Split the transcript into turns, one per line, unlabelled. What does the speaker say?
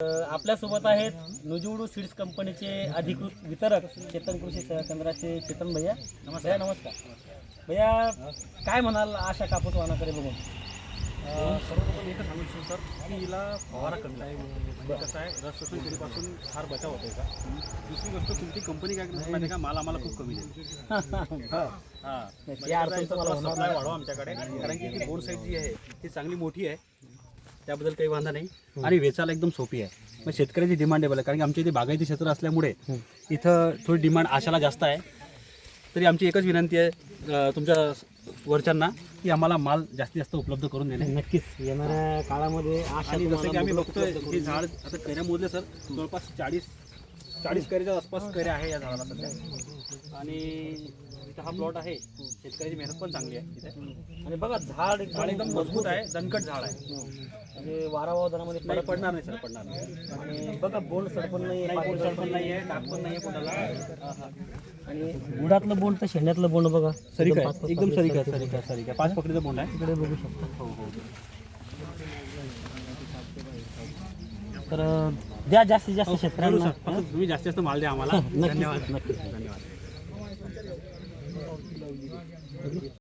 आपल्यासोबत आहेत नुजुडू सीड्स कंपनीचे अधिकृत वितरक चेतन कृषी सेवा केंद्राचे चेतन भैया. नमस्कार. भैया, काय म्हणाल आशा कापूस वाहनाकडे बघून?
सर्वप्रथम एकच सांगू इच्छितो सर की हिला फवारा कमी आहे. म्हणजे कसं आहे, रस शोषण केलीपासून फार बचाव होतो का. दुसरी गोष्ट, तुमची कंपनी काय करते माहिती आहे का, माल आम्हाला खूप कमी देते.
या अडचणीचं मला होणार
सप्लाय वाढवा आमच्याकडे, कारण की ती बोर्ड साईज जी आहे ती चांगली मोठी आहे, त्याबद्दल काही वांधा नाही. आणि वेचायला एकदम सोपी आहे. मग शेतकऱ्याची डिमांडेबल आहे, कारण की आमच्या इथे बागायती क्षेत्र असल्यामुळे इथं थोडी डिमांड आशाला जास्त आहे. तरी आमची एकच विनंती आहे तुमच्या वरच्यांना की आम्हाला माल जास्तीत जास्त उपलब्ध करून देणे.
नक्कीच येणाऱ्या काळामध्ये आशा
आणि जसं की आम्ही
तुम्हाला
बघतोय हे झाड आता कैऱ्या मोजले सर, जवळपास 40 कैऱ्याच्या आसपास कैऱ्या आहे या झाडाला सध्या. आणि इथं हा प्लॉट आहे, शेतकऱ्याची मेहनत पण चांगली आहे इथे.
आणि बघा झाड
एकदम मजबूत आहे, दणकट झाड आहे.
म्हणजे वारावादनामध्ये
नाही पडणार नाही सर, पडणार नाही.
आणि बघा बोंड सडपण नाही,
बोंड सडपण नाही आहे, डाग पण नाही आहे कोणाला.
आणि बुडातलं बोंड तर शेंड्यातलं बोंड बघा
सरीक आहे, एकदम सरीक आहे. 5 पकडीचं बोंड आहे.
इकडे बघू शकता.
हो.
तर द्या जास्तीत जास्त
जरूर
शेतकऱ्यांना.
सर, फक्त तुम्ही जास्तीत जास्त माल द्या आम्हाला.
नक्कीच,
धन्यवाद.
नक्कीच.
धन्यवाद.